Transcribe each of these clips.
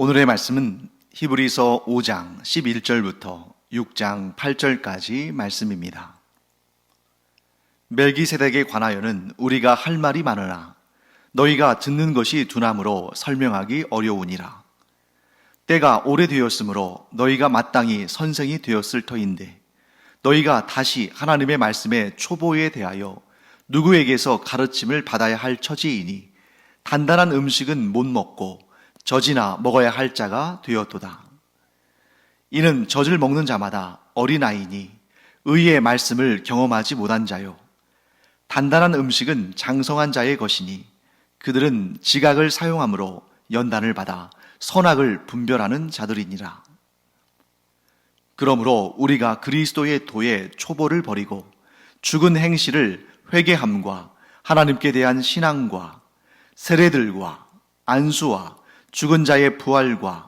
오늘의 말씀은 히브리서 5장 11절부터 6장 8절까지 말씀입니다. 멜기세덱에 관하여는 우리가 할 말이 많으나 너희가 듣는 것이 둔함으로 설명하기 어려우니라. 때가 오래되었으므로 너희가 마땅히 선생이 되었을 터인데 너희가 다시 하나님의 말씀의 초보에 대하여 누구에게서 가르침을 받아야 할 처지이니 단단한 음식은 못 먹고 젖이나 먹어야 할 자가 되었도다. 이는 젖을 먹는 자마다 어린아이니 의의 말씀을 경험하지 못한 자요. 단단한 음식은 장성한 자의 것이니 그들은 지각을 사용함으로 연단을 받아 선악을 분별하는 자들이니라. 그러므로 우리가 그리스도의 도의 초보를 버리고 죽은 행실을 회개함과 하나님께 대한 신앙과 세례들과 안수와 죽은 자의 부활과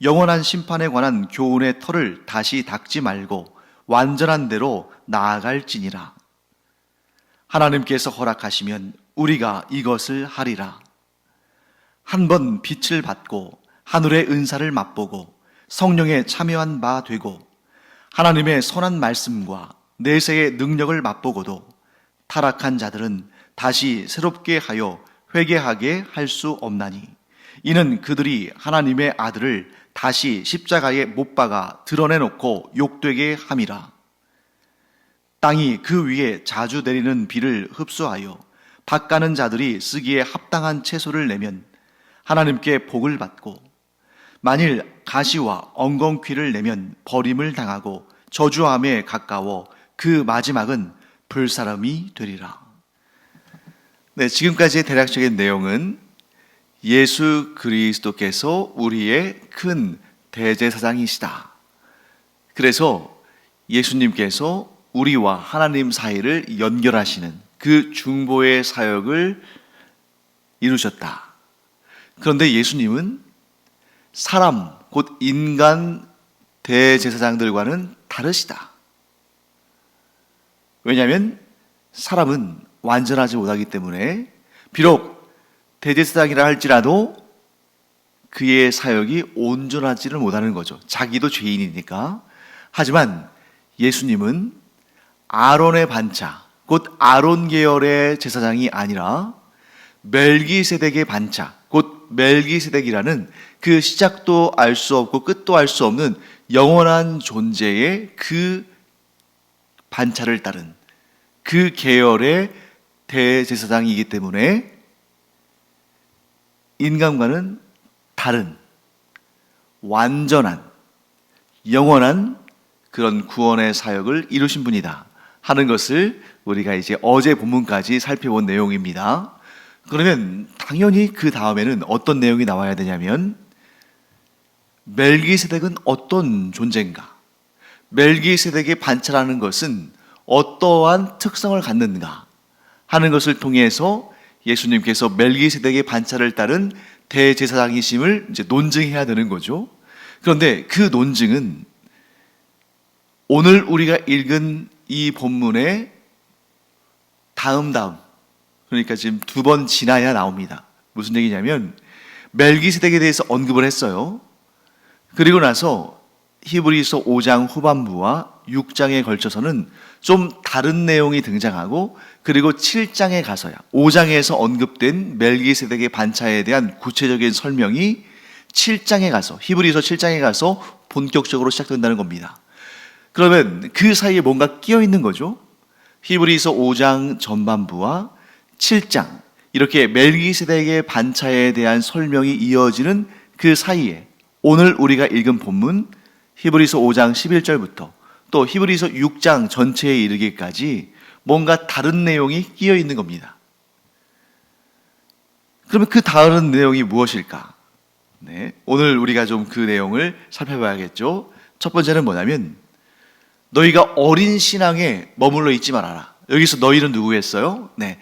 영원한 심판에 관한 교훈의 털을 다시 닦지 말고 완전한 대로 나아갈지니라. 하나님께서 허락하시면 우리가 이것을 하리라. 한번 빛을 받고 하늘의 은사를 맛보고 성령에 참여한 바 되고 하나님의 선한 말씀과 내세의 능력을 맛보고도 타락한 자들은 다시 새롭게 하여 회개하게 할 수 없나니 이는 그들이 하나님의 아들을 다시 십자가에 못 박아 드러내놓고 욕되게 함이라. 땅이 그 위에 자주 내리는 비를 흡수하여 밭가는 자들이 쓰기에 합당한 채소를 내면 하나님께 복을 받고 만일 가시와 엉겅퀴를 내면 버림을 당하고 저주함에 가까워 그 마지막은 불사름이 되리라. 네, 지금까지의 대략적인 내용은 예수 그리스도께서 우리의 큰 대제사장이시다. 그래서 예수님께서 우리와 하나님 사이를 연결하시는 그 중보의 사역을 이루셨다. 그런데 예수님은 사람, 곧 인간 대제사장들과는 다르시다. 왜냐하면 사람은 완전하지 못하기 때문에 비록 대제사장이라 할지라도 그의 사역이 온전하지를 못하는 거죠. 자기도 죄인이니까. 하지만 예수님은 아론의 반차, 곧 아론 계열의 제사장이 아니라 멜기세덱의 반차, 곧 멜기세덱이라는 그 시작도 알 수 없고 끝도 알 수 없는 영원한 존재의 그 반차를 따른 그 계열의 대제사장이기 때문에 인간과는 다른 완전한 영원한 그런 구원의 사역을 이루신 분이다 하는 것을 우리가 이제 어제 본문까지 살펴본 내용입니다. 그러면 당연히 그 다음에는 어떤 내용이 나와야 되냐면 멜기세덱은 어떤 존재인가? 멜기세덱의 반차라는 것은 어떠한 특성을 갖는가 하는 것을 통해서 예수님께서 멜기세덱의 반차를 따른 대제사장이심을 이제 논증해야 되는 거죠. 그런데 그 논증은 오늘 우리가 읽은 이 본문의 다음 그러니까 지금 두 번 지나야 나옵니다. 무슨 얘기냐면 멜기세덱에 대해서 언급을 했어요. 그리고 나서 히브리서 5장 후반부와 6장에 걸쳐서는 좀 다른 내용이 등장하고 그리고 7장에 가서야 5장에서 언급된 멜기세덱의 반차에 대한 구체적인 설명이 7장에 가서 히브리서 7장에 가서 본격적으로 시작된다는 겁니다. 그러면 그 사이에 뭔가 끼어 있는 거죠. 히브리서 5장 전반부와 7장 이렇게 멜기세덱의 반차에 대한 설명이 이어지는 그 사이에 오늘 우리가 읽은 본문 히브리서 5장 11절부터 또 히브리서 6장 전체에 이르기까지 뭔가 다른 내용이 끼어 있는 겁니다. 그러면 그 다른 내용이 무엇일까? 네, 오늘 우리가 좀 그 내용을 살펴봐야겠죠. 첫 번째는 뭐냐면 너희가 어린 신앙에 머물러 있지 말아라. 여기서 너희는 누구겠어요? 네,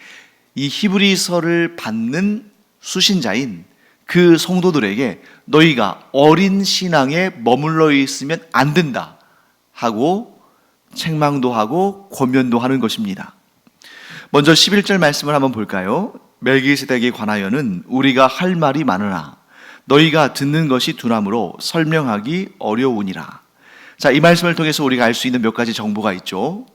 이 히브리서를 받는 수신자인 그 성도들에게 너희가 어린 신앙에 머물러 있으면 안 된다 하고 책망도 하고 권면도 하는 것입니다. 먼저 11절 말씀을 한번 볼까요? 멜기세덱에 관하여는 우리가 할 말이 많으나 너희가 듣는 것이 둔함으로 설명하기 어려우니라. 자, 이 말씀을 통해서 우리가 알 수 있는 몇 가지 정보가 있죠.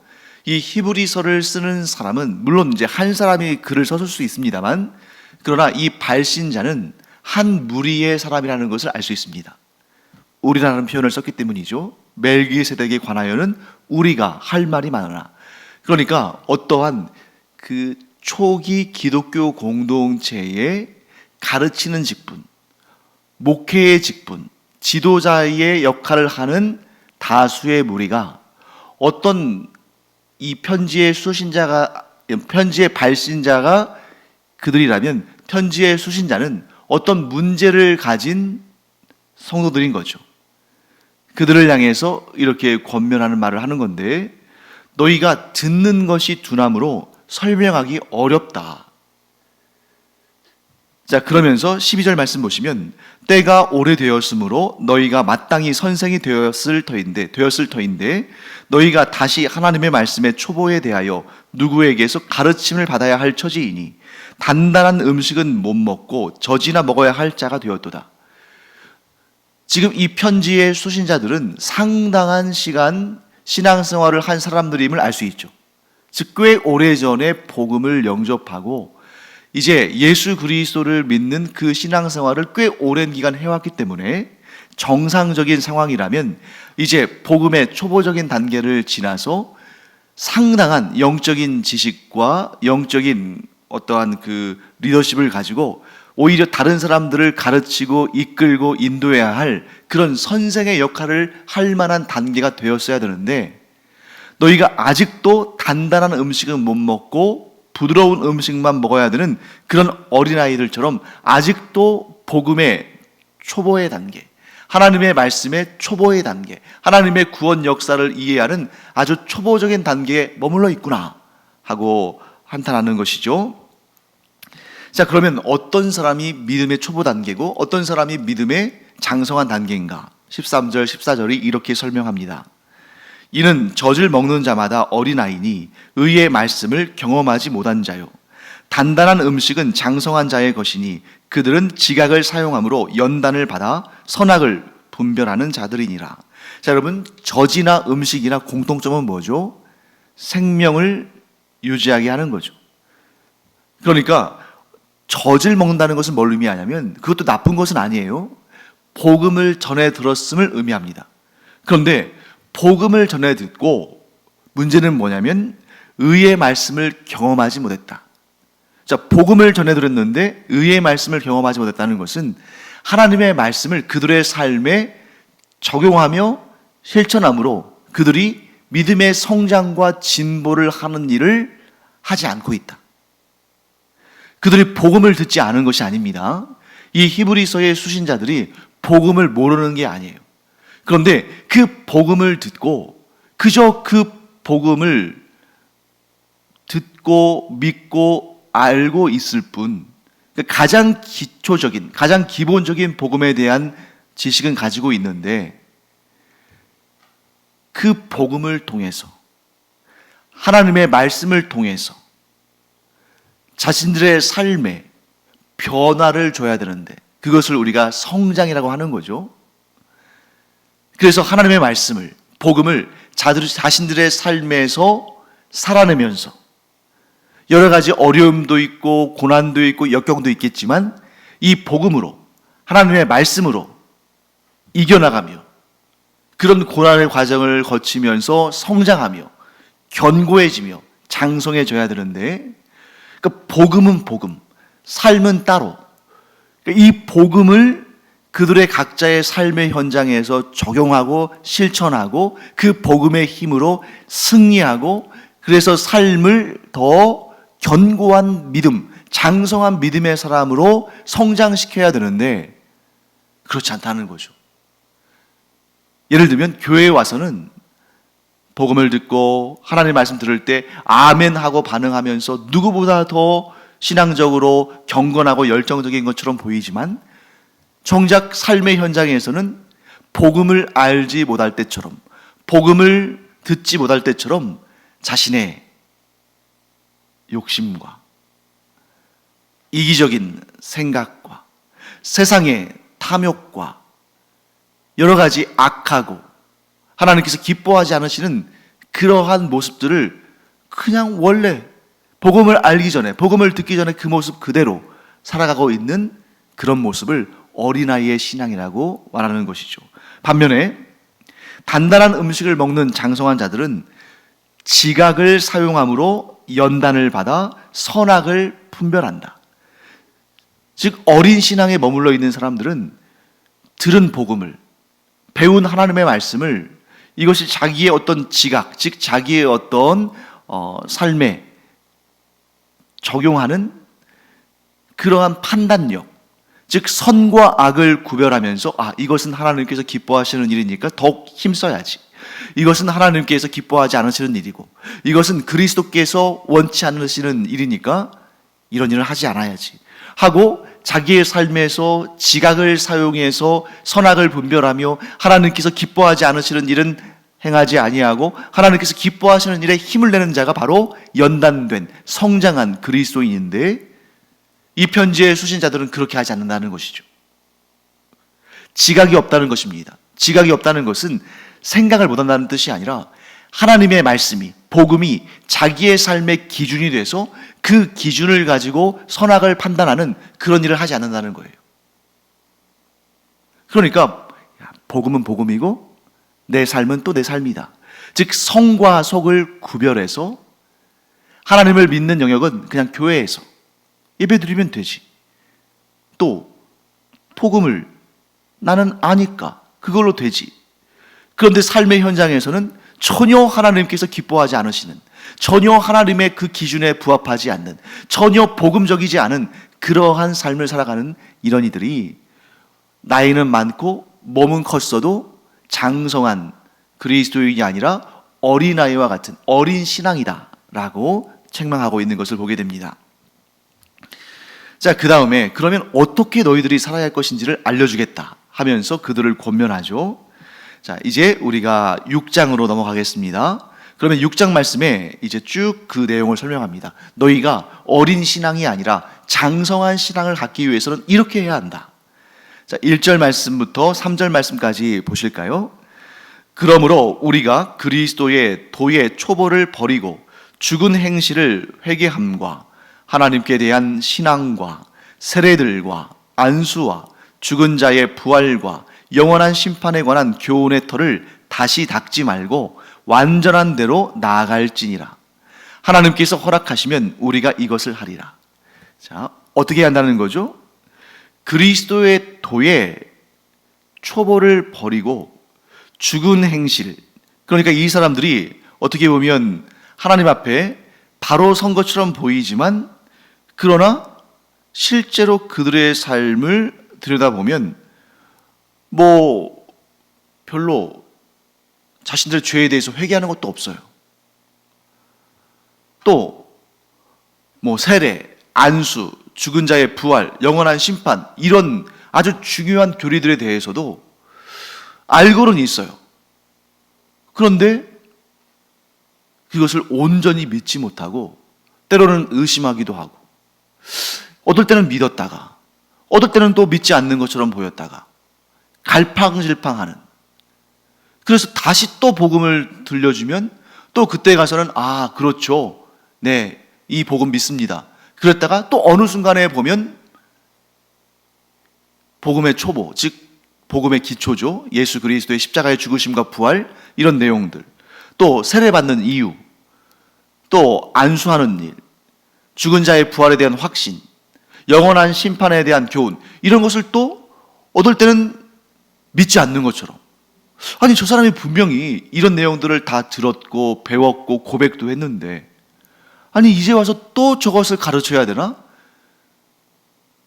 이 히브리서를 쓰는 사람은 물론 이제 한 사람이 글을 썼을 수 있습니다만, 그러나 이 발신자는 한 무리의 사람이라는 것을 알 수 있습니다. 우리라는 표현을 썼기 때문이죠. 멜기세덱에 관하여는 우리가 할 말이 많으나, 그러니까 어떠한 그 초기 기독교 공동체의 가르치는 직분, 목회의 직분, 지도자의 역할을 하는 다수의 무리가 어떤 이 편지의 발신자가 그들이라면 편지의 수신자는 어떤 문제를 가진 성도들인 거죠. 그들을 향해서 이렇게 권면하는 말을 하는 건데, 너희가 듣는 것이 둔함으로 설명하기 어렵다. 자, 그러면서 12절 말씀 보시면, 때가 오래되었으므로 너희가 마땅히 선생이 되었을 터인데 너희가 다시 하나님의 말씀의 초보에 대하여 누구에게서 가르침을 받아야 할 처지이니 단단한 음식은 못 먹고 젖이나 먹어야 할 자가 되었도다. 지금 이 편지의 수신자들은 상당한 시간 신앙생활을 한 사람들임을 알 수 있죠. 즉 꽤 오래전에 복음을 영접하고 이제 예수 그리스도를 믿는 그 신앙생활을 꽤 오랜 기간 해왔기 때문에 정상적인 상황이라면 이제 복음의 초보적인 단계를 지나서 상당한 영적인 지식과 영적인 어떠한 그 리더십을 가지고 오히려 다른 사람들을 가르치고 이끌고 인도해야 할 그런 선생의 역할을 할 만한 단계가 되었어야 되는데, 너희가 아직도 단단한 음식은 못 먹고 부드러운 음식만 먹어야 되는 그런 어린아이들처럼 아직도 복음의 초보의 단계, 하나님의 말씀의 초보의 단계, 하나님의 구원 역사를 이해하는 아주 초보적인 단계에 머물러 있구나 하고 한탄하는 것이죠. 자, 그러면 어떤 사람이 믿음의 초보 단계고 어떤 사람이 믿음의 장성한 단계인가? 13절, 14절이 이렇게 설명합니다. 이는 젖을 먹는 자마다 어린아이니 의의 말씀을 경험하지 못한 자요. 단단한 음식은 장성한 자의 것이니 그들은 지각을 사용함으로 연단을 받아 선악을 분별하는 자들이니라. 자, 여러분, 젖이나 음식이나 공통점은 뭐죠? 생명을 유지하게 하는 거죠. 그러니까 젖을 먹는다는 것은 뭘 의미하냐면 그것도 나쁜 것은 아니에요. 복음을 전해 들었음을 의미합니다. 그런데 복음을 전해 듣고 문제는 뭐냐면 의의 말씀을 경험하지 못했다. 자, 복음을 전해 들었는데 의의 말씀을 경험하지 못했다는 것은 하나님의 말씀을 그들의 삶에 적용하며 실천함으로 그들이 믿음의 성장과 진보를 하는 일을 하지 않고 있다. 그들이 복음을 듣지 않은 것이 아닙니다. 이 히브리서의 수신자들이 복음을 모르는 게 아니에요. 그런데 그 복음을 듣고 그저 그 복음을 듣고 믿고 알고 있을 뿐, 가장 기초적인, 가장 기본적인 복음에 대한 지식은 가지고 있는데 그 복음을 통해서 하나님의 말씀을 통해서 자신들의 삶에 변화를 줘야 되는데 그것을 우리가 성장이라고 하는 거죠. 그래서 하나님의 말씀을, 복음을 자신들의 삶에서 살아내면서 여러 가지 어려움도 있고 고난도 있고 역경도 있겠지만 이 복음으로, 하나님의 말씀으로 이겨나가며 그런 고난의 과정을 거치면서 성장하며 견고해지며 장성해져야 되는데, 그러니까 복음은 복음, 삶은 따로. 그러니까 이 복음을 그들의 각자의 삶의 현장에서 적용하고 실천하고 그 복음의 힘으로 승리하고 그래서 삶을 더 견고한 믿음, 장성한 믿음의 사람으로 성장시켜야 되는데 그렇지 않다는 거죠. 예를 들면 교회에 와서는 복음을 듣고 하나님의 말씀 들을 때 아멘 하고 반응하면서 누구보다 더 신앙적으로 경건하고 열정적인 것처럼 보이지만 정작 삶의 현장에서는 복음을 알지 못할 때처럼, 복음을 듣지 못할 때처럼 자신의 욕심과 이기적인 생각과 세상의 탐욕과 여러 가지 악하고 하나님께서 기뻐하지 않으시는 그러한 모습들을 그냥 원래 복음을 알기 전에, 복음을 듣기 전에 그 모습 그대로 살아가고 있는 그런 모습을 어린아이의 신앙이라고 말하는 것이죠. 반면에 단단한 음식을 먹는 장성한 자들은 지각을 사용함으로 연단을 받아 선악을 분별한다. 즉 어린 신앙에 머물러 있는 사람들은 들은 복음을, 배운 하나님의 말씀을 이것이 자기의 어떤 지각, 즉 자기의 어떤 삶에 적용하는 그러한 판단력, 즉 선과 악을 구별하면서 이것은 하나님께서 기뻐하시는 일이니까 더욱 힘써야지, 이것은 하나님께서 기뻐하지 않으시는 일이고 이것은 그리스도께서 원치 않으시는 일이니까 이런 일을 하지 않아야지 하고 자기의 삶에서 지각을 사용해서 선악을 분별하며 하나님께서 기뻐하지 않으시는 일은 행하지 아니하고 하나님께서 기뻐하시는 일에 힘을 내는 자가 바로 연단된 성장한 그리스도인인데, 이 편지의 수신자들은 그렇게 하지 않는다는 것이죠. 지각이 없다는 것입니다. 지각이 없다는 것은 생각을 못한다는 뜻이 아니라 하나님의 말씀이, 복음이 자기의 삶의 기준이 돼서 그 기준을 가지고 선악을 판단하는 그런 일을 하지 않는다는 거예요. 그러니까 복음은 복음이고 내 삶은 또 내 삶이다. 즉 성과 속을 구별해서 하나님을 믿는 영역은 그냥 교회에서 예배드리면 되지, 또 복음을 나는 아니까 그걸로 되지. 그런데 삶의 현장에서는 전혀 하나님께서 기뻐하지 않으시는, 전혀 하나님의 그 기준에 부합하지 않는, 전혀 복음적이지 않은 그러한 삶을 살아가는 이런 이들이 나이는 많고 몸은 컸어도 장성한 그리스도인이 아니라 어린아이와 같은 어린 신앙이다 라고 책망하고 있는 것을 보게 됩니다. 자, 그 다음에 그러면 어떻게 너희들이 살아야 할 것인지를 알려주겠다 하면서 그들을 권면하죠. 자, 이제 우리가 6장으로 넘어가겠습니다. 그러면 6장 말씀에 이제 쭉 그 내용을 설명합니다. 너희가 어린 신앙이 아니라 장성한 신앙을 갖기 위해서는 이렇게 해야 한다. 자, 1절 말씀부터 3절 말씀까지 보실까요? 그러므로 우리가 그리스도의 도의 초보를 버리고 죽은 행실을 회개함과 하나님께 대한 신앙과 세례들과 안수와 죽은 자의 부활과 영원한 심판에 관한 교훈의 터를 다시 닦지 말고 완전한 대로 나아갈지니라. 하나님께서 허락하시면 우리가 이것을 하리라. 자, 어떻게 한다는 거죠? 그리스도의 도의 초보를 버리고 죽은 행실, 그러니까 이 사람들이 어떻게 보면 하나님 앞에 바로 선 것처럼 보이지만 그러나 실제로 그들의 삶을 들여다보면 별로 자신들의 죄에 대해서 회개하는 것도 없어요. 또 세례, 안수, 죽은 자의 부활, 영원한 심판, 이런 아주 중요한 교리들에 대해서도 알고는 있어요. 그런데 그것을 온전히 믿지 못하고 때로는 의심하기도 하고, 어떨 때는 믿었다가 어떨 때는 또 믿지 않는 것처럼 보였다가 갈팡질팡하는, 그래서 다시 또 복음을 들려주면 또 그때 가서는 그렇죠, 네, 이 복음 믿습니다. 그랬다가 또 어느 순간에 보면 복음의 초보, 즉 복음의 기초죠, 예수 그리스도의 십자가의 죽으심과 부활, 이런 내용들, 또 세례받는 이유, 또 안수하는 일, 죽은 자의 부활에 대한 확신, 영원한 심판에 대한 교훈, 이런 것을 또 어떨 때는 믿지 않는 것처럼, 아니 저 사람이 분명히 이런 내용들을 다 들었고 배웠고 고백도 했는데 아니 이제 와서 또 저것을 가르쳐야 되나?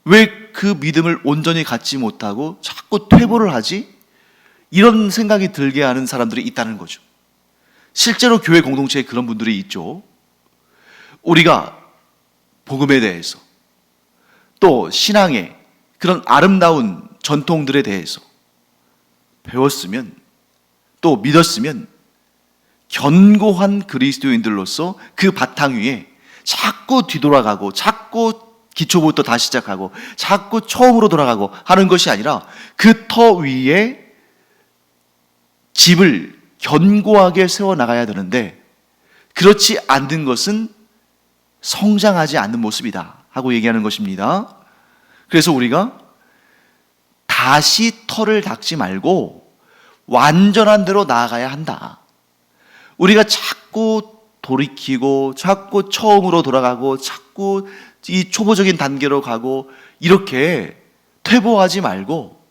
왜 그 믿음을 온전히 갖지 못하고 자꾸 퇴보를 하지? 이런 생각이 들게 하는 사람들이 있다는 거죠. 실제로 교회 공동체에 그런 분들이 있죠. 우리가 복음에 대해서, 또 신앙의 그런 아름다운 전통들에 대해서 배웠으면, 또 믿었으면 견고한 그리스도인들로서 그 바탕 위에 자꾸 뒤돌아가고 자꾸 기초부터 다시 시작하고 자꾸 처음으로 돌아가고 하는 것이 아니라 그 터 위에 집을 견고하게 세워나가야 되는데 그렇지 않는 것은 성장하지 않는 모습이다 하고 얘기하는 것입니다. 그래서 우리가 다시 터를 닦지 말고 완전한 대로 나아가야 한다. 우리가 자꾸 돌이키고 자꾸 처음으로 돌아가고 자꾸 이 초보적인 단계로 가고 이렇게 퇴보하지 말고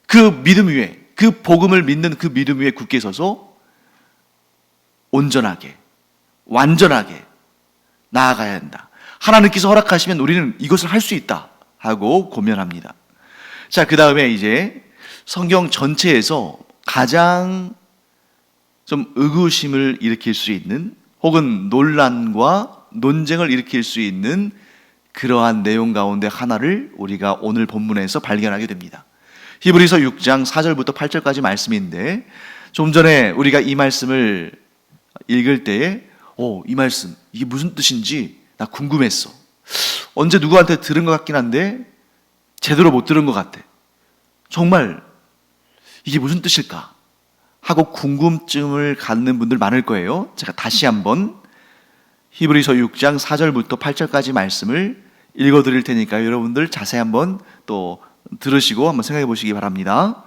그 믿음 위에, 그 복음을 믿는 그 믿음 위에 굳게 서서 온전하게, 완전하게 나아가야 한다. 하나님께서 허락하시면 우리는 이것을 할 수 있다 하고 고면합니다. 자, 그 다음에 이제 성경 전체에서 가장 좀 의구심을 일으킬 수 있는 혹은 논란과 논쟁을 일으킬 수 있는 그러한 내용 가운데 하나를 우리가 오늘 본문에서 발견하게 됩니다. 히브리서 6장 4절부터 8절까지 말씀인데 좀 전에 우리가 이 말씀을 읽을 때에 이 말씀 이게 무슨 뜻인지 나 궁금했어. 언제 누구한테 들은 것 같긴 한데 제대로 못 들은 것 같아. 정말 이게 무슨 뜻일까 하고 궁금증을 갖는 분들 많을 거예요. 제가 다시 한번 히브리서 6장 4절부터 8절까지 말씀을 읽어드릴 테니까 여러분들 자세히 한번 또 들으시고 한번 생각해 보시기 바랍니다.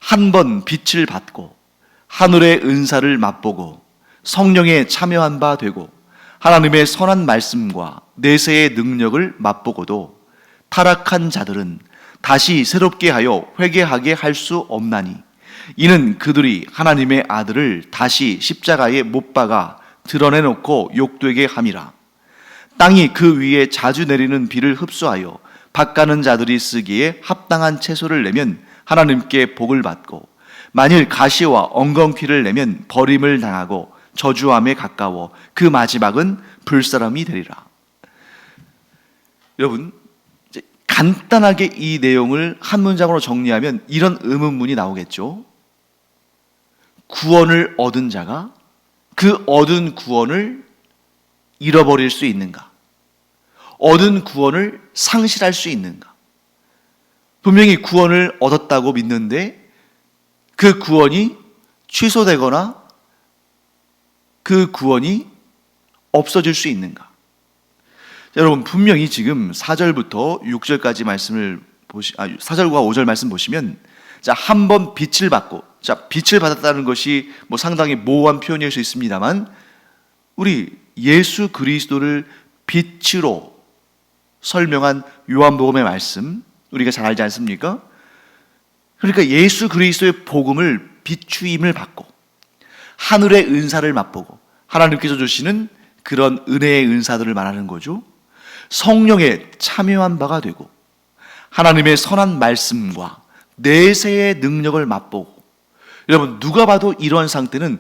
한 번 빛을 받고 하늘의 은사를 맛보고 성령에 참여한 바 되고 하나님의 선한 말씀과 내세의 능력을 맛보고도 타락한 자들은 다시 새롭게 하여 회개하게 할 수 없나니 이는 그들이 하나님의 아들을 다시 십자가에 못 박아 드러내놓고 욕되게 함이라. 땅이 그 위에 자주 내리는 비를 흡수하여 밭가는 자들이 쓰기에 합당한 채소를 내면 하나님께 복을 받고 만일 가시와 엉겅퀴를 내면 버림을 당하고 저주함에 가까워 그 마지막은 불사람이 되리라. 여러분, 간단하게 이 내용을 한 문장으로 정리하면 이런 의문문이 나오겠죠. 구원을 얻은 자가 그 얻은 구원을 잃어버릴 수 있는가? 얻은 구원을 상실할 수 있는가? 분명히 구원을 얻었다고 믿는데 그 구원이 취소되거나 그 구원이 없어질 수 있는가? 여러분, 분명히 지금 4절부터 6절까지 말씀을 4절과 5절 말씀 보시면 한 번 빛을 받고, 빛을 받았다는 것이 상당히 모호한 표현일 수 있습니다만 우리 예수 그리스도를 빛으로 설명한 요한복음의 말씀 우리가 잘 알지 않습니까? 그러니까 예수 그리스도의 복음을 비추임을 받고 하늘의 은사를 맛보고 하나님께서 주시는 그런 은혜의 은사들을 말하는 거죠. 성령에 참여한 바가 되고 하나님의 선한 말씀과 내세의 능력을 맛보고, 여러분 누가 봐도 이러한 상태는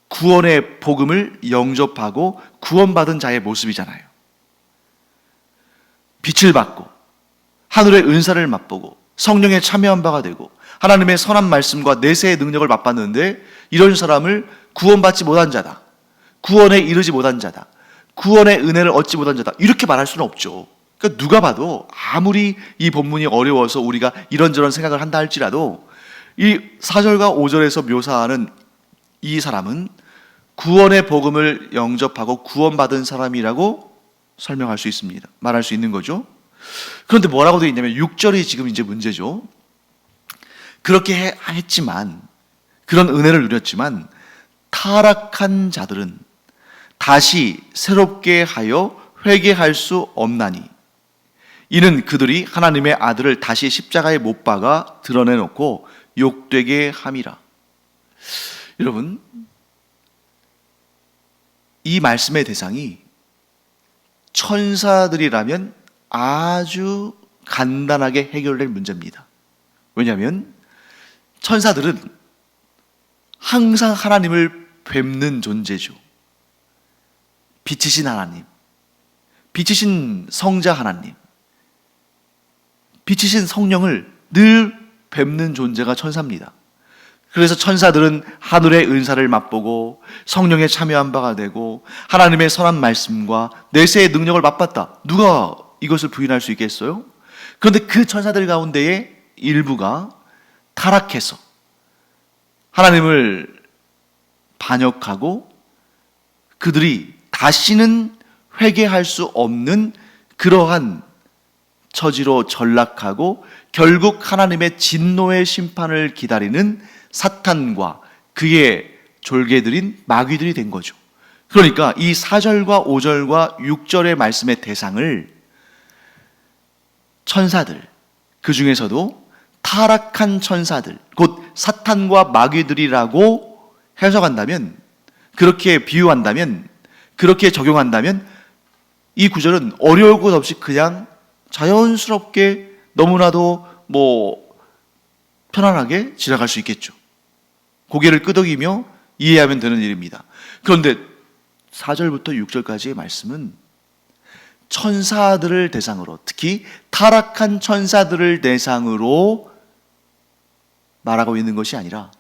구원의 복음을 영접하고 구원받은 자의 모습이잖아요. 빛을 받고 하늘의 은사를 맛보고 성령에 참여한 바가 되고 하나님의 선한 말씀과 내세의 능력을 맛봤는데 이런 사람을 구원받지 못한 자다, 구원에 이르지 못한 자다, 구원의 은혜를 얻지 못한 자다, 이렇게 말할 수는 없죠. 그러니까 누가 봐도 아무리 이 본문이 어려워서 우리가 이런저런 생각을 한다 할지라도 이 4절과 5절에서 묘사하는 이 사람은 구원의 복음을 영접하고 구원받은 사람이라고 설명할 수 있습니다. 말할 수 있는 거죠. 그런데 뭐라고 되어 있냐면 6절이 지금 이제 문제죠. 그렇게 했지만, 그런 은혜를 누렸지만 타락한 자들은 다시 새롭게 하여 회개할 수 없나니 이는 그들이 하나님의 아들을 다시 십자가에 못 박아 드러내놓고 욕되게 함이라. 여러분, 이 말씀의 대상이 천사들이라면 아주 간단하게 해결될 문제입니다. 왜냐하면 천사들은 항상 하나님을 뵙는 존재죠. 빛이신 하나님, 빛이신 성자 하나님, 빛이신 성령을 늘 뵙는 존재가 천사입니다. 그래서 천사들은 하늘의 은사를 맛보고 성령에 참여한 바가 되고 하나님의 선한 말씀과 내세의 능력을 맛봤다. 누가 이것을 부인할 수 있겠어요? 그런데 그 천사들 가운데에 일부가 타락해서 하나님을 반역하고 그들이 다시는 회개할 수 없는 그러한 처지로 전락하고 결국 하나님의 진노의 심판을 기다리는 사탄과 그의 졸개들인 마귀들이 된 거죠. 그러니까 이 4절과 5절과 6절의 말씀의 대상을 천사들, 그 중에서도 타락한 천사들, 곧 사탄과 마귀들이라고 해석한다면, 그렇게 비유한다면, 그렇게 적용한다면 이 구절은 어려울 것 없이 그냥 자연스럽게 너무나도 편안하게 지나갈 수 있겠죠. 고개를 끄덕이며 이해하면 되는 일입니다. 그런데 4절부터 6절까지의 말씀은 천사들을 대상으로, 특히 타락한 천사들을 대상으로 말하고 있는 것이 아니라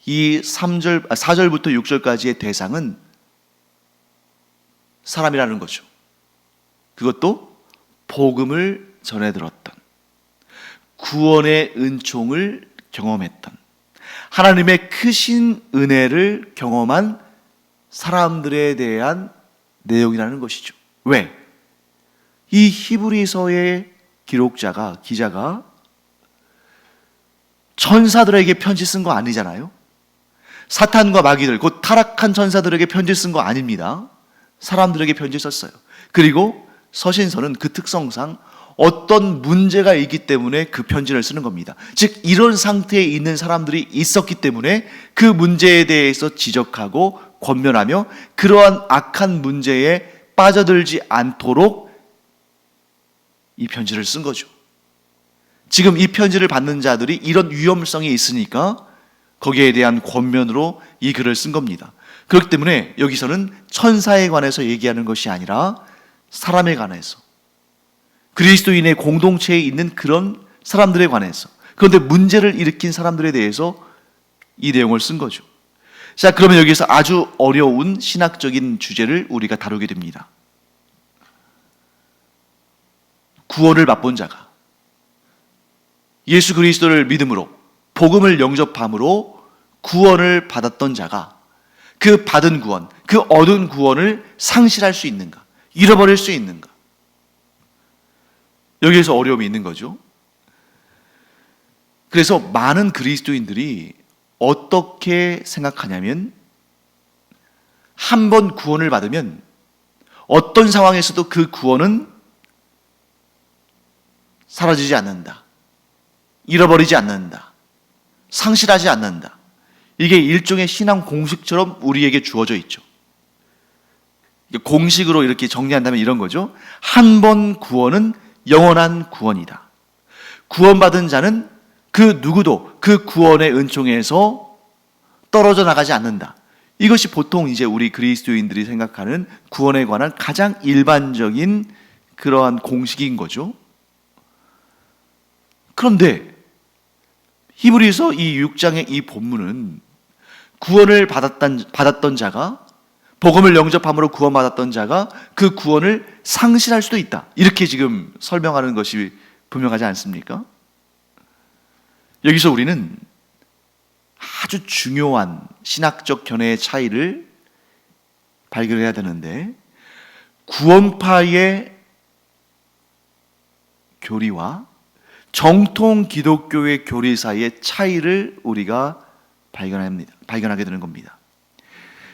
이 4절부터 6절까지의 대상은 사람이라는 거죠. 그것도 복음을 전해 들었던, 구원의 은총을 경험했던, 하나님의 크신 은혜를 경험한 사람들에 대한 내용이라는 것이죠. 왜? 이 히브리서의 기자가 천사들에게 편지 쓴 거 아니잖아요. 사탄과 마귀들, 곧 타락한 천사들에게 편지 쓴 거 아닙니다. 사람들에게 편지 썼어요. 그리고 서신서는 그 특성상 어떤 문제가 있기 때문에 그 편지를 쓰는 겁니다. 즉 이런 상태에 있는 사람들이 있었기 때문에 그 문제에 대해서 지적하고 권면하며 그러한 악한 문제에 빠져들지 않도록 이 편지를 쓴 거죠. 지금 이 편지를 받는 자들이 이런 위험성이 있으니까 거기에 대한 권면으로 이 글을 쓴 겁니다. 그렇기 때문에 여기서는 천사에 관해서 얘기하는 것이 아니라 사람에 관해서, 그리스도인의 공동체에 있는 그런 사람들에 관해서, 그런데 문제를 일으킨 사람들에 대해서 이 내용을 쓴 거죠. 자, 그러면 여기서 아주 어려운 신학적인 주제를 우리가 다루게 됩니다. 구원을 맛본 자가, 예수 그리스도를 믿음으로 복음을 영접함으로 구원을 받았던 자가 그 받은 구원, 그 얻은 구원을 상실할 수 있는가, 잃어버릴 수 있는가? 여기에서 어려움이 있는 거죠. 그래서 많은 그리스도인들이 어떻게 생각하냐면, 한 번 구원을 받으면 어떤 상황에서도 그 구원은 사라지지 않는다, 잃어버리지 않는다, 상실하지 않는다. 이게 일종의 신앙 공식처럼 우리에게 주어져 있죠. 공식으로 이렇게 정리한다면 이런 거죠. 한 번 구원은 영원한 구원이다. 구원받은 자는 그 누구도 그 구원의 은총에서 떨어져 나가지 않는다. 이것이 보통 이제 우리 그리스도인들이 생각하는 구원에 관한 가장 일반적인 그러한 공식인 거죠. 그런데 히브리서 이 6장의 이 본문은 구원을 받았던 자가, 복음을 영접함으로 구원받았던 자가 그 구원을 상실할 수도 있다, 이렇게 지금 설명하는 것이 분명하지 않습니까? 여기서 우리는 아주 중요한 신학적 견해의 차이를 발견해야 되는데, 구원파의 교리와 정통 기독교의 교리 사이의 차이를 우리가 발견하게 되는 겁니다.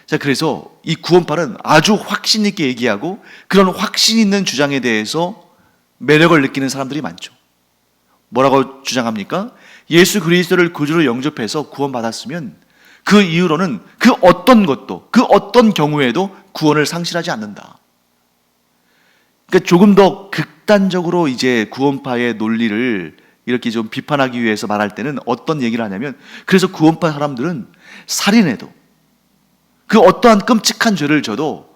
자, 그래서 이 구원파는 아주 확신 있게 얘기하고 그런 확신 있는 주장에 대해서 매력을 느끼는 사람들이 많죠. 뭐라고 주장합니까? 예수 그리스도를 구주로 영접해서 구원받았으면 그 이후로는 그 어떤 것도, 그 어떤 경우에도 구원을 상실하지 않는다. 그러니까 조금 더 극단적으로 이제 구원파의 논리를 이렇게 좀 비판하기 위해서 말할 때는 어떤 얘기를 하냐면, 그래서 구원파 사람들은 살인해도, 그 어떠한 끔찍한 죄를 져도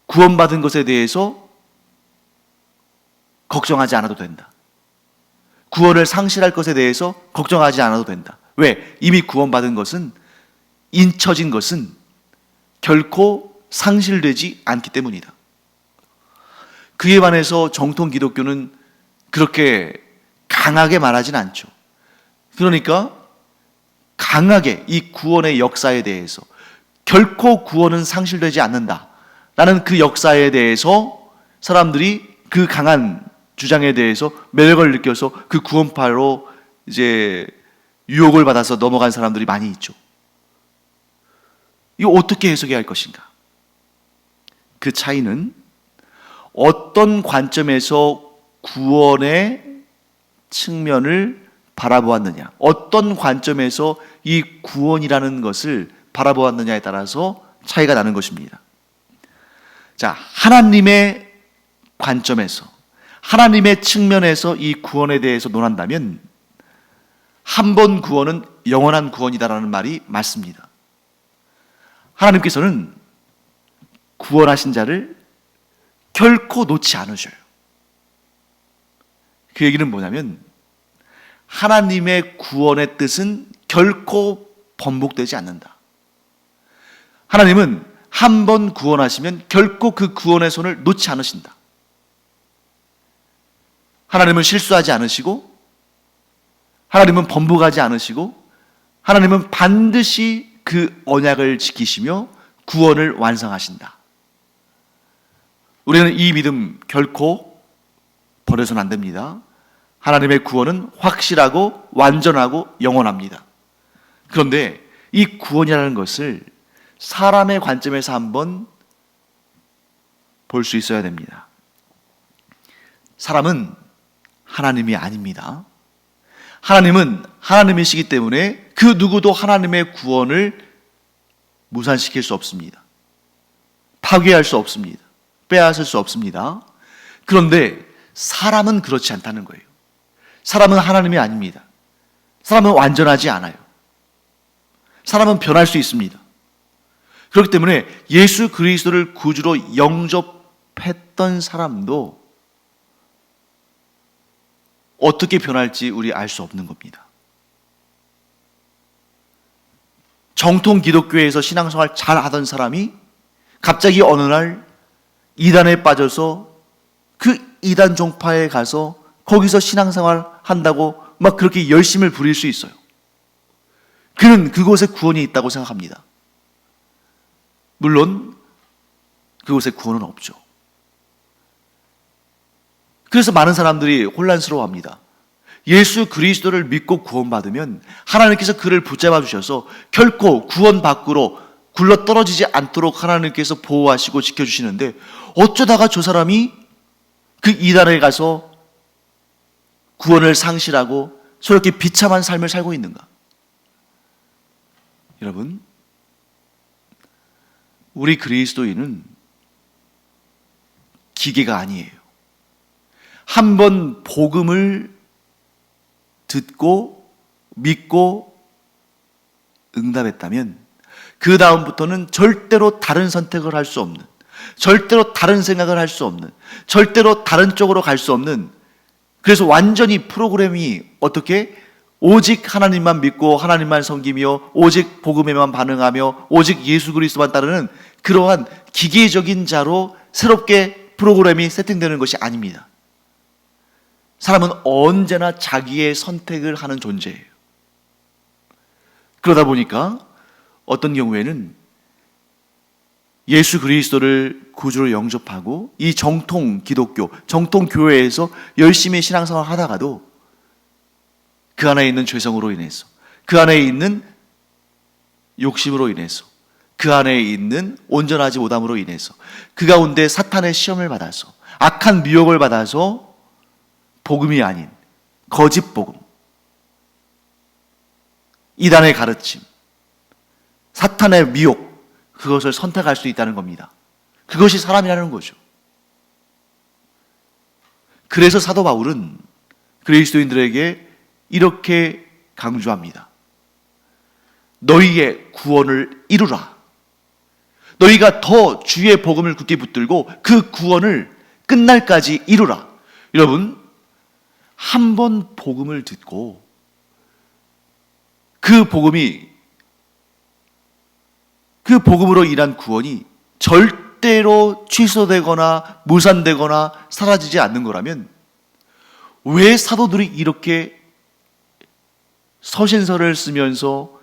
구원받은 것에 대해서 걱정하지 않아도 된다. 구원을 상실할 것에 대해서 걱정하지 않아도 된다. 왜? 이미 구원받은 것은, 잊혀진 것은 결코 상실되지 않기 때문이다. 그에 반해서 정통 기독교는 그렇게 강하게 말하진 않죠. 그러니까 강하게 이 구원의 역사에 대해서, 결코 구원은 상실되지 않는다라는 그 역사에 대해서 사람들이 그 강한 주장에 대해서 매력을 느껴서 그 구원파로 이제 유혹을 받아서 넘어간 사람들이 많이 있죠. 이거 어떻게 해석해야 할 것인가? 그 차이는 어떤 관점에서 구원의 측면을 바라보았느냐, 어떤 관점에서 이 구원이라는 것을 바라보았느냐에 따라서 차이가 나는 것입니다. 자, 하나님의 관점에서, 하나님의 측면에서 이 구원에 대해서 논한다면 한 번 구원은 영원한 구원이다라는 말이 맞습니다. 하나님께서는 구원하신 자를 결코 놓지 않으셔요. 그 얘기는 뭐냐면 하나님의 구원의 뜻은 결코 번복되지 않는다. 하나님은 한 번 구원하시면 결코 그 구원의 손을 놓지 않으신다. 하나님은 실수하지 않으시고, 하나님은 번복하지 않으시고, 하나님은 반드시 그 언약을 지키시며 구원을 완성하신다. 우리는 이 믿음 결코 버려서는 안 됩니다. 하나님의 구원은 확실하고 완전하고 영원합니다. 그런데 이 구원이라는 것을 사람의 관점에서 한번 볼 수 있어야 됩니다. 사람은 하나님이 아닙니다. 하나님은 하나님이시기 때문에 그 누구도 하나님의 구원을 무산시킬 수 없습니다. 파괴할 수 없습니다. 빼앗을 수 없습니다. 그런데 사람은 그렇지 않다는 거예요. 사람은 하나님이 아닙니다. 사람은 완전하지 않아요. 사람은 변할 수 있습니다. 그렇기 때문에 예수 그리스도를 구주로 영접했던 사람도 어떻게 변할지 우리 알 수 없는 겁니다. 정통 기독교에서 신앙생활 잘 하던 사람이 갑자기 어느 날 이단에 빠져서 그 이단 종파에 가서 거기서 신앙생활 한다고 막 그렇게 열심을 부릴 수 있어요. 그는 그곳에 구원이 있다고 생각합니다. 물론 그곳에 구원은 없죠. 그래서 많은 사람들이 혼란스러워합니다. 예수 그리스도를 믿고 구원받으면 하나님께서 그를 붙잡아 주셔서 결코 구원 밖으로 굴러 떨어지지 않도록 하나님께서 보호하시고 지켜주시는데 어쩌다가 저 사람이 그 이단에 가서 구원을 상실하고 저렇게 비참한 삶을 살고 있는가? 여러분, 우리 그리스도인은 기계가 아니에요. 한 번 복음을 듣고 믿고 응답했다면 그 다음부터는 절대로 다른 선택을 할 수 없는, 절대로 다른 생각을 할 수 없는, 절대로 다른 쪽으로 갈 수 없는, 그래서 완전히 프로그램이 어떻게 오직 하나님만 믿고 하나님만 섬기며 오직 복음에만 반응하며 오직 예수 그리스도만 따르는 그러한 기계적인 자로 새롭게 프로그램이 세팅되는 것이 아닙니다. 사람은 언제나 자기의 선택을 하는 존재예요. 그러다 보니까 어떤 경우에는 예수 그리스도를 구주로 영접하고 이 정통 기독교, 정통 교회에서 열심히 신앙생활을 하다가도 그 안에 있는 죄성으로 인해서, 그 안에 있는 욕심으로 인해서, 그 안에 있는 온전하지 못함으로 인해서, 그 가운데 사탄의 시험을 받아서, 악한 미혹을 받아서 복음이 아닌 거짓 복음, 이단의 가르침, 사탄의 미혹, 그것을 선택할 수 있다는 겁니다. 그것이 사람이라는 거죠. 그래서 사도 바울은 그리스도인들에게 이렇게 강조합니다. 너희의 구원을 이루라. 너희가 더 주의 복음을 굳게 붙들고 그 구원을 끝날까지 이루라. 여러분, 한 번 복음을 듣고 그 복음으로 인한 구원이 뜻대로 취소되거나 무산되거나 사라지지 않는 거라면 왜 사도들이 이렇게 서신서를 쓰면서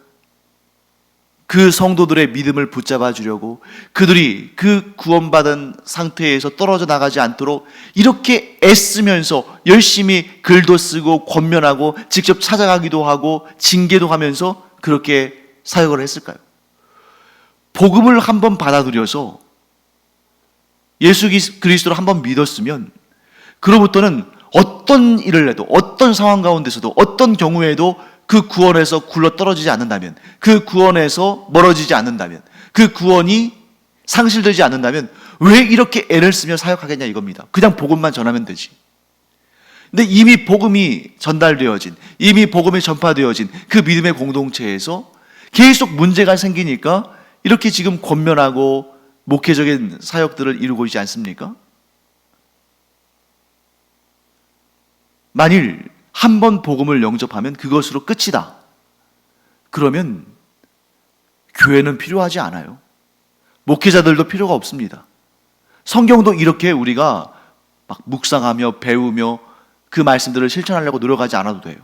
그 성도들의 믿음을 붙잡아 주려고, 그들이 그 구원받은 상태에서 떨어져 나가지 않도록 이렇게 애쓰면서 열심히 글도 쓰고 권면하고 직접 찾아가기도 하고 징계도 하면서 그렇게 사역을 했을까요? 복음을 한번 받아들여서 예수 그리스도를 한번 믿었으면 그로부터는 어떤 일을 해도, 어떤 상황 가운데서도, 어떤 경우에도 그 구원에서 굴러 떨어지지 않는다면, 그 구원에서 멀어지지 않는다면, 그 구원이 상실되지 않는다면 왜 이렇게 애를 쓰며 사역하겠냐 이겁니다. 그냥 복음만 전하면 되지. 근데 이미 복음이 전달되어진, 이미 복음이 전파되어진 그 믿음의 공동체에서 계속 문제가 생기니까 이렇게 지금 권면하고 목회적인 사역들을 이루고 있지 않습니까? 만일 한 번 복음을 영접하면 그것으로 끝이다. 그러면 교회는 필요하지 않아요. 목회자들도 필요가 없습니다. 성경도 이렇게 우리가 막 묵상하며 배우며 그 말씀들을 실천하려고 노력하지 않아도 돼요.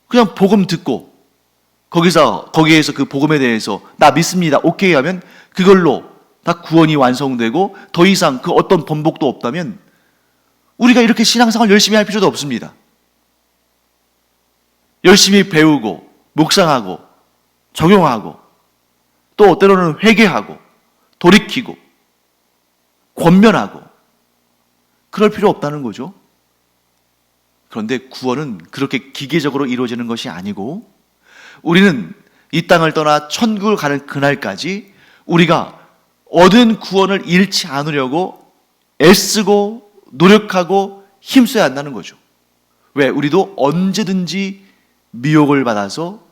그냥 복음 듣고 거기에서 그 복음에 대해서 나 믿습니다, 오케이 하면 그걸로 다 구원이 완성되고 더 이상 그 어떤 번복도 없다면 우리가 이렇게 신앙생활 열심히 할 필요도 없습니다. 열심히 배우고 묵상하고 적용하고 또 때로는 회개하고 돌이키고 권면하고 그럴 필요 없다는 거죠. 그런데 구원은 그렇게 기계적으로 이루어지는 것이 아니고 우리는 이 땅을 떠나 천국을 가는 그날까지 우리가 얻은 구원을 잃지 않으려고 애쓰고 노력하고 힘써야 한다는 거죠. 왜? 우리도 언제든지 미혹을 받아서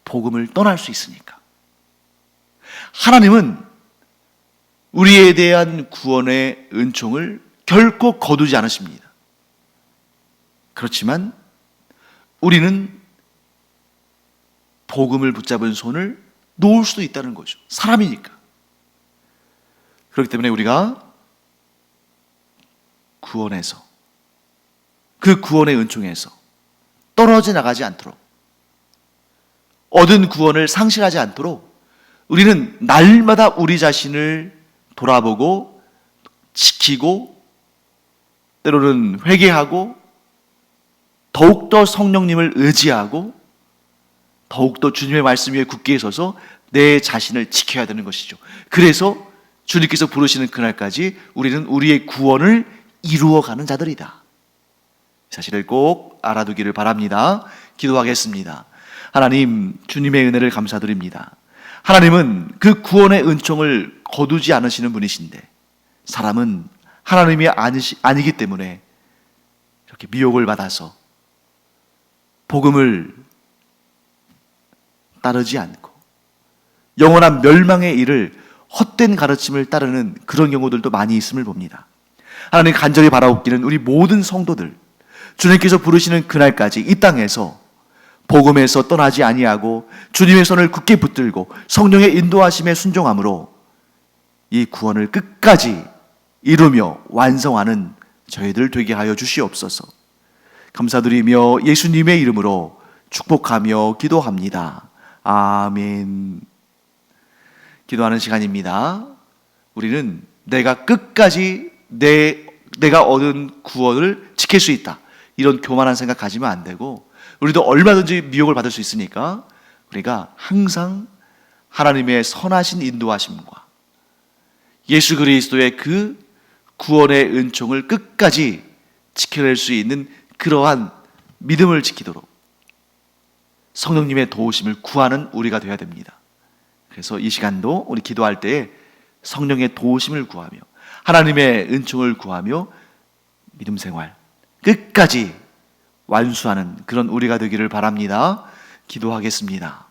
복음을 떠날 수 있으니까. 하나님은 우리에 대한 구원의 은총을 결코 거두지 않으십니다. 그렇지만 우리는 복음을 붙잡은 손을 놓을 수도 있다는 거죠. 사람이니까. 그렇기 때문에 우리가 구원에서, 그 구원의 은총에서 떨어져 나가지 않도록, 얻은 구원을 상실하지 않도록 우리는 날마다 우리 자신을 돌아보고 지키고 때로는 회개하고 더욱더 성령님을 의지하고 더욱더 주님의 말씀 위에 굳게 서서 내 자신을 지켜야 되는 것이죠. 그래서 주님께서 부르시는 그날까지 우리는 우리의 구원을 이루어가는 자들이다. 사실을 꼭 알아두기를 바랍니다. 기도하겠습니다. 하나님, 주님의 은혜를 감사드립니다. 하나님은 그 구원의 은총을 거두지 않으시는 분이신데 사람은 하나님이 아니기 때문에 이렇게 미혹을 받아서 복음을 따르지 않고 영원한 멸망의 일을 헛된 가르침을 따르는 그런 경우들도 많이 있음을 봅니다. 하나님, 간절히 바라옵기는 우리 모든 성도들 주님께서 부르시는 그날까지 이 땅에서 복음에서 떠나지 아니하고 주님의 손을 굳게 붙들고 성령의 인도하심에 순종함으로 이 구원을 끝까지 이루며 완성하는 저희들 되게 하여 주시옵소서. 감사드리며 예수님의 이름으로 축복하며 기도합니다. 아멘. 기도하는 시간입니다. 우리는 내가 끝까지 내가 얻은 구원을 지킬 수 있다, 이런 교만한 생각 가지면 안 되고, 우리도 얼마든지 미혹을 받을 수 있으니까 우리가 항상 하나님의 선하신 인도하심과 예수 그리스도의 그 구원의 은총을 끝까지 지켜낼 수 있는 그러한 믿음을 지키도록 성령님의 도우심을 구하는 우리가 되어야 됩니다. 그래서 이 시간도 우리 기도할 때에 성령의 도우심을 구하며 하나님의 은총을 구하며 믿음 생활 끝까지 완수하는 그런 우리가 되기를 바랍니다. 기도하겠습니다.